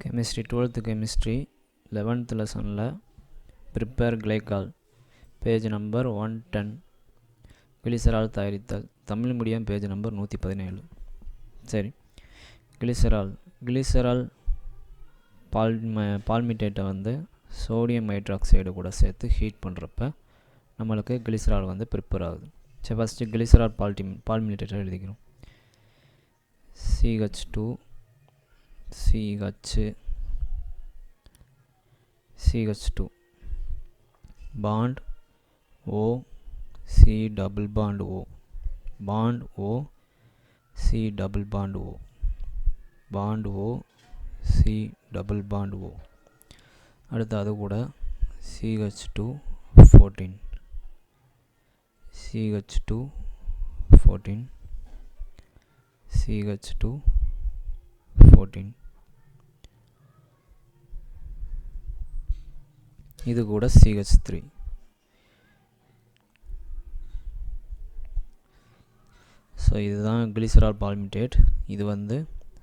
Chemistry 12th chemistry 11th லெசனில் prepare glycol page number 110 glycerol தயாரித்தல் Tamil medium page number 117. சரி, glycerol பால்மிட்டேட்டை வந்து sodium hydroxide கூட சேர்த்து ஹீட் பண்ணுறப்ப நம்மளுக்கு கிளிசரால் வந்து ப்ரிப்பேர் ஆகுது. சரி, ஃபஸ்ட்டு கிளிசரால் பால்மிட்டேட்டை எழுதிக்கிறோம். CH2 CH2 bond O C double bond O bond O C double bond O bond O C double bond O. அடுத்து அது கூட CH2 14 CH2 14 CH2 14 இது கூட CH3. ஸோ இதுதான் கிளிசரால் பால்மிட்டேட். இது வந்து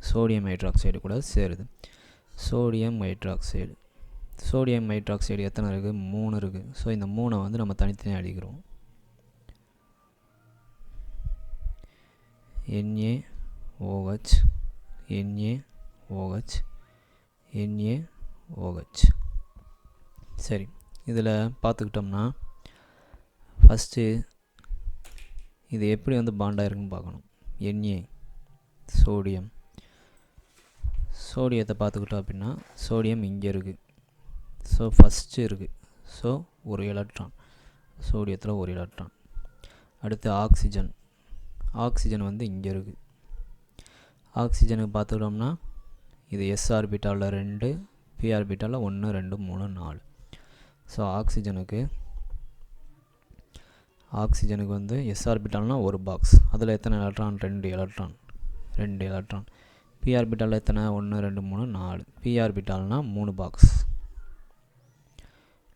சோடியம் ஹைட்ராக்சைடு கூட சேருது. சோடியம் ஹைட்ராக்சைடு எத்தனை இருக்குது? 3 இருக்குது. ஸோ இந்த 3 வந்து நம்ம தனித்தனியாக அடிக்கிறோம். NaOH NaOH NaOH. சரி, இதில் பார்த்துக்கிட்டோம்னா ஃபஸ்ட்டு இது எப்படி வந்து பாண்டாக இருக்குன்னு பார்க்கணும். Na சோடியத்தை பார்த்துக்கிட்டோம் அப்படின்னா சோடியம் இங்கே இருக்குது. ஸோ ஃபஸ்ட்டு இருக்குது. ஸோ ஒரு எலக்ட்ரான், சோடியத்தில் ஒரு எலக்ட்ரான். அடுத்து ஆக்சிஜன் வந்து இங்கே இருக்குது. ஆக்சிஜனுக்கு பார்த்துக்கிட்டோம்னா இது S ஆர்பிட்டாலில் 2, P ஆர்பிட்டாலில் 1 2 3 4. ஸோ ஆக்சிஜனுக்கு வந்து S ஆர்பிட்டால்னால் ஒரு பாக்ஸ், அதில் எத்தனை எலக்ட்ரான்? 2 எலக்ட்ரான். P ஆர்பிட்டாலில் எத்தனை? 1 2 3 4. P ஆர்பிட்டால்னால் 3 box,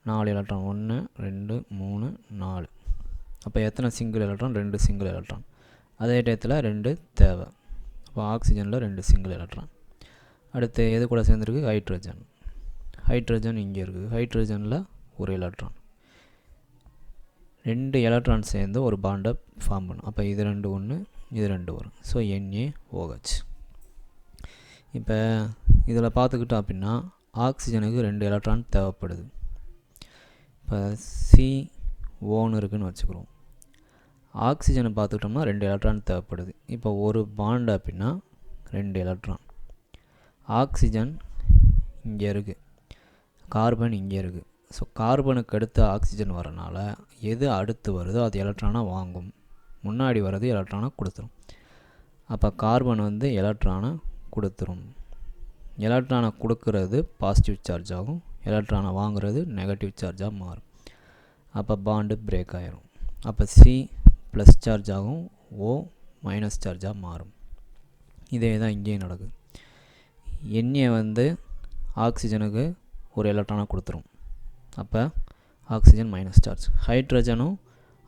4 electron. 1 2 3 4. அப்போ எத்தனை சிங்கிள் எலக்ட்ரான்? 2 single electron. அதே டயத்தில் 2 தேவை. அப்போ ஆக்சிஜனில் 2 சிங்கிள் எலக்ட்ரான். அடுத்து எது கூட சேர்ந்துருக்கு? ஹைட்ரஜன் இங்கே இருக்குது. ஹைட்ரஜனில் ஒரு எலக்ட்ரான். 2 எலக்ட்ரான் சேர்ந்து ஒரு பாண்டை ஃபார்ம் பண்ணும். அப்போ இது 2 1 இது 2 வரும். So NaOH. இப்போ இதில் பார்த்துக்கிட்டோம் அப்படின்னா ஆக்சிஜனுக்கு 2 எலக்ட்ரான் தேவைப்படுது. இப்போ CO இருக்குதுன்னு வச்சுக்கிறோம். ஆக்சிஜனை பார்த்துக்கிட்டோம்னா 2 எலக்ட்ரான் தேவைப்படுது. இப்போ ஒரு பாண்டு அப்படின்னா 2 எலக்ட்ரான். ஆக்சிஜன் இங்கே இருக்குது, கார்பன் இங்கே இருக்குது. ஸோ கார்பனுக்கு அடுத்து ஆக்சிஜன் வரனால எது அடுத்து வருதோ அது எலக்ட்ரானாக வாங்கும், முன்னாடி வர்றது எலக்ட்ரானாக கொடுத்துரும். அப்போ கார்பன் வந்து எலக்ட்ரானை கொடுத்துரும். எலக்ட்ரானை கொடுக்கறது பாசிட்டிவ் சார்ஜ் ஆகும், எலக்ட்ரானை வாங்குறது நெகட்டிவ் சார்ஜாக மாறும். அப்போ பாண்டு பிரேக் ஆகிரும். அப்போ C ப்ளஸ் சார்ஜ் ஆகும், O மைனஸ் சார்ஜாக மாறும். இதே தான் இங்கேயும் நடக்குது. Na வந்து ஆக்சிஜனுக்கு ஒரு எலக்ட்ரானை கொடுத்துரும். அப்போ ஆக்சிஜன் மைனஸ் சார்ஜ். ஹைட்ரஜனும்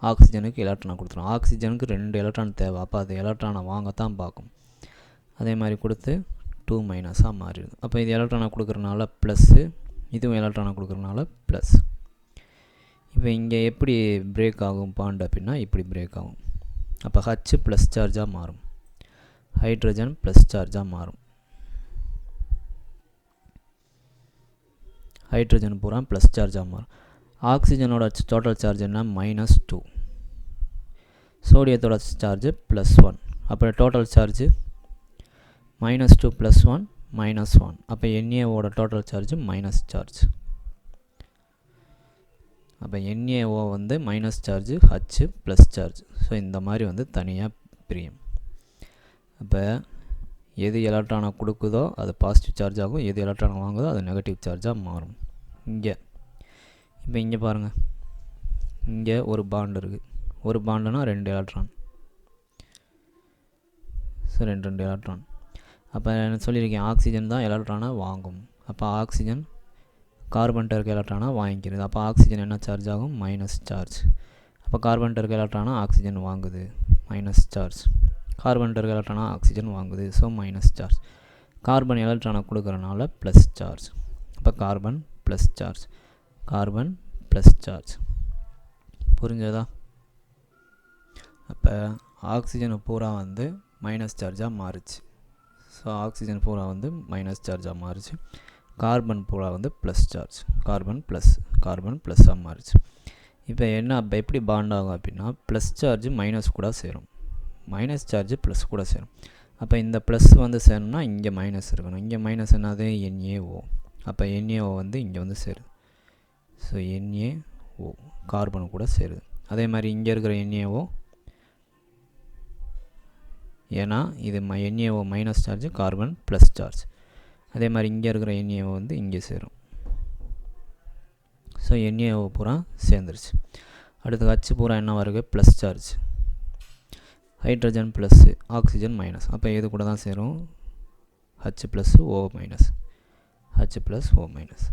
ஆக்சிஜனுக்கு எலக்ட்ரானை கொடுத்துரும். ஆக்சிஜனுக்கு 2 எலக்ட்ரான் தேவை. அப்போ அது எலக்ட்ரானை வாங்கத்தான் பார்க்கும். அதே மாதிரி கொடுத்து 2 மைனஸாக மாறிடுது. அப்போ இது எலக்ட்ரானை கொடுக்குறனால ப்ளஸ்ஸு, இதுவும் எலக்ட்ரானை கொடுக்குறனால ப்ளஸ். இப்போ இங்கே எப்படி பிரேக் ஆகும் பாண்ட் அப்படின்னா இப்படி பிரேக் ஆகும். அப்போ H ப்ளஸ் சார்ஜாக மாறும், ஹைட்ரஜன் ப்ளஸ் சார்ஜாக மாறும். ஹைட்ரஜன் பூரா ப்ளஸ் சார்ஜாக மாறும். ஆக்சிஜனோட டோட்டல் சார்ஜ் என்ன? -2. சோடியத்தோட சார்ஜ் +1. அப்புறம் டோட்டல் சார்ஜ் -2 +1 -1. அப்போ NaOட டோட்டல் சார்ஜ் மைனஸ் சார்ஜ். அப்போ NaO வந்து minus charge, H plus charge. So இந்த மாதிரி வந்து தனியாக பிரியும். அப்போ எது எலக்ட்ரானை கொடுக்குதோ அது பாசிட்டிவ் சார்ஜ் ஆகும், எது எலக்ட்ரானை வாங்குதோ அது நெகட்டிவ் சார்ஜாக மாறும். இப்போ இங்கே பாருங்கள், இங்கே ஒரு பாண்டு இருக்குது. ஒரு பாண்டுனா 2 எலக்ட்ரான். So 2 electron. அப்போ நான் சொல்லியிருக்கேன் ஆக்சிஜன் தான் எலக்ட்ரானை வாங்கும். அப்போ ஆக்சிஜன் கார்பன்கிட்ட இருக்க எலக்ட்ரானை வாங்கிக்கிறது. அப்போ ஆக்சிஜன் என்ன சார்ஜ் ஆகும்? Minus charge. அப்போ கார்பன்கிட்ட இருக்க எலக்ட்ரானை ஆக்சிஜன் வாங்குது, மைனஸ் சார்ஜ். கார்பன் இருக்க எலக்ட்ரானா ஆக்சிஜன் வாங்குது, ஸோ மைனஸ் சார்ஜ். கார்பன் எலக்ட்ரானை கொடுக்குறனால ப்ளஸ் சார்ஜ். அப்போ carbon plus charge, carbon plus charge. புரிஞ்சதா? அப்போ ஆக்சிஜன் பூரா வந்து மைனஸ் சார்ஜாக மாறுச்சு. ஸோ ஆக்சிஜன் பூரா வந்து மைனஸ் சார்ஜாக மாறுச்சு. கார்பன் பூரா வந்து ப்ளஸ் சார்ஜ், கார்பன் ப்ளஸ்ஸாக மாறுச்சு. இப்போ என்ன எப்படி பாண்ட் ஆகும் அப்படின்னா, ப்ளஸ் சார்ஜ் மைனஸ் கூட சேரும், மைனஸ் சார்ஜ் ப்ளஸ் கூட சேரும். அப்போ இந்த ப்ளஸ் வந்து சேரணும்னா இங்கே மைனஸ் இருக்கணும். இங்கே மைனஸ் என்னது? NaO. அப்போ NaO வந்து இங்கே வந்து சேருது. ஸோ NaO கார்பன் கூட சேருது. அதே மாதிரி இங்கே இருக்கிற NaO, ஏன்னா இது NaO minus charge, carbon plus charge. அதே மாதிரி இங்கே இருக்கிற NaO வந்து இங்கே சேரும். ஸோ NaO பூரா சேர்ந்துருச்சு. அடுத்து H பூரா என்ன வருது? Plus charge. Hydrogen plus, oxygen minus. அப்போ இது கூட தான் சேரும் H plus O minus, H plus O minus,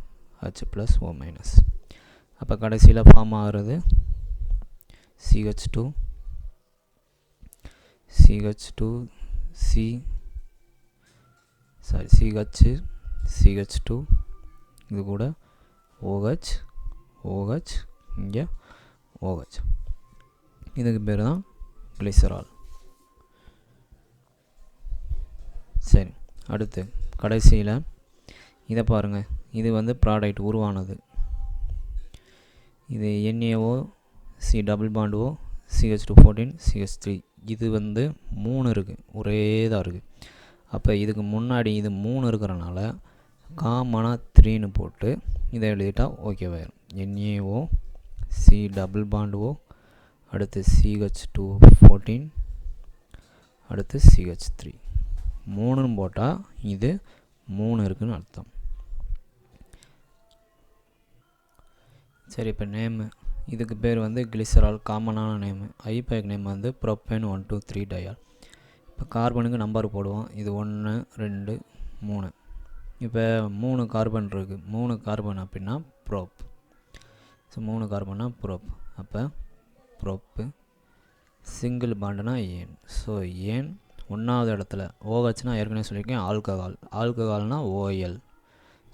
H plus O minus. அப்போ கடைசியில் ஃபார்ம் ஆகிறது CH2, CH2 இது கூட OH, இங்கே OH. இதுக்கு பேர் தான் கிளிசரால். சரி, அடுத்து கடைசியில் இதை பாருங்கள். இது வந்து ப்ராடக்ட் உருவானது. இது NaO, C double bond O, CH214, CH3. இது வந்து 3 இருக்குது, ஒரே தான் இருக்குது. அப்போ இதுக்கு முன்னாடி இது 3 இருக்கிறனால காமனாக 3ன்னு போட்டு இதை எழுதிட்டா ஓகேவாயிரும். NaO, C double bond O, அடுத்து CH214, அடுத்து CH3. 3ன்னு போட்டால் இது 3 இருக்குன்னு அர்த்தம். சரி, இப்போ நேமு. இதுக்கு பேர் வந்து கிளிசரால், காமனான நேமு. ஐபேக் நேம் வந்து ப்ரோப்பேன் 1,2,3 டயால். இப்போ கார்பனுக்கு நம்பர் போடுவோம். இது 1, 2, 3. இப்போ 3 கார்பன் இருக்குது. 3 கார்பன் அப்படின்னா ப்ரோப். ஸோ 3 கார்பன்னா ப்ரோப். அப்போ ப்ரோப்பு. சிங்கிள் பாண்டுனா ஏன். ஸோ ஏன் 1வது இடத்துல. OHனா ஏற்கனவே சொல்லியிருக்கேன் ஆல்கஹால். ஆல்கஹால்னால் OL.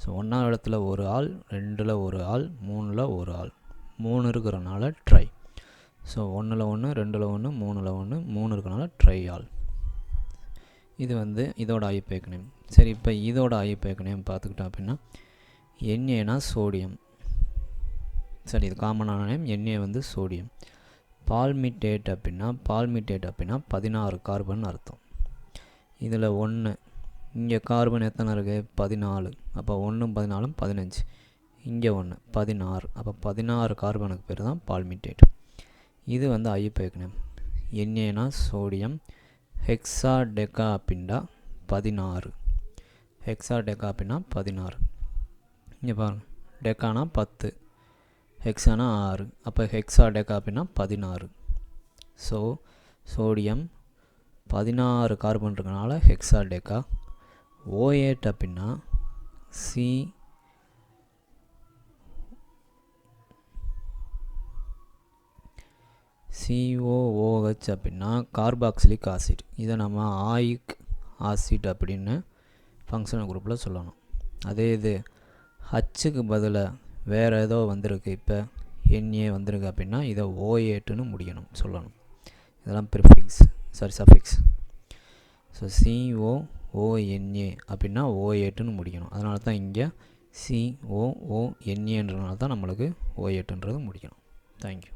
ஸோ 1வது இடத்துல ஒரு ஆள், 2ல் ஒரு ஆள், 3ல் ஒரு ஆள். 3 இருக்கிறனால ட்ரை. ஸோ 1ல் 1, 2ல் 1, 3ல் 1, 3 இருக்கிறனால ட்ரை ஆல். இது வந்து இதோட ஐபேக் நேம். சரி, இப்போ இதோட ஐபேக் நேம் பார்த்துக்கிட்டோம் அப்படின்னா Na சோடியம். சரி, இது காமனான நேம். Na வந்து சோடியம். பால்மிட்டேட் அப்படின்னா 16 கார்பன் அர்த்தம். இதில் 1, இங்கே கார்பன் எத்தனை இருக்குது? 14. அப்போ 1 14 15. இங்கே 1 16. அப்போ 16 கார்பனுக்கு பேர் தான் பால்மிட்டேட். இது வந்து I-PAC name. Na sodium. Hexa deca அப்படின்னா 16. ஹெக்ஸா டெக்கா அப்படின்னா 16. இங்கே பாருங்கள், டெக்கானா 10, ஹெக்ஸானா 6. அப்போ ஹெக்ஸா டெக்கா அப்படின்னா 16. ஸோ சோடியம் 16 கார்பன் இருக்கனால ஹெக்ஸா டெக்கா. O8 அப்படின்னா COOH அப்படின்னா கார்பாக்சிலிக் ஆசிட். இதை நம்ம ஆயிக் ஆசிட் அப்படின்னு ஃபங்க்ஷனல் குரூப்பில் சொல்லணும். அதே இது ஹச்சுக்கு பதிலாக வேறு ஏதோ வந்திருக்கு, இப்போ Na வந்திருக்கு அப்படின்னா இதை O8ன்னு முடியணும் சொல்லணும். இதெல்லாம் ப்ரிஃபிக்ஸ், சஃபிக்ஸ். ஸோ COONA அப்படின்னா O8ன்னு முடிக்கணும். அதனால தான் இங்கே COONAன்றனால தான் நம்மளுக்கு O8ன்றது முடிக்கணும். தேங்க்யூ.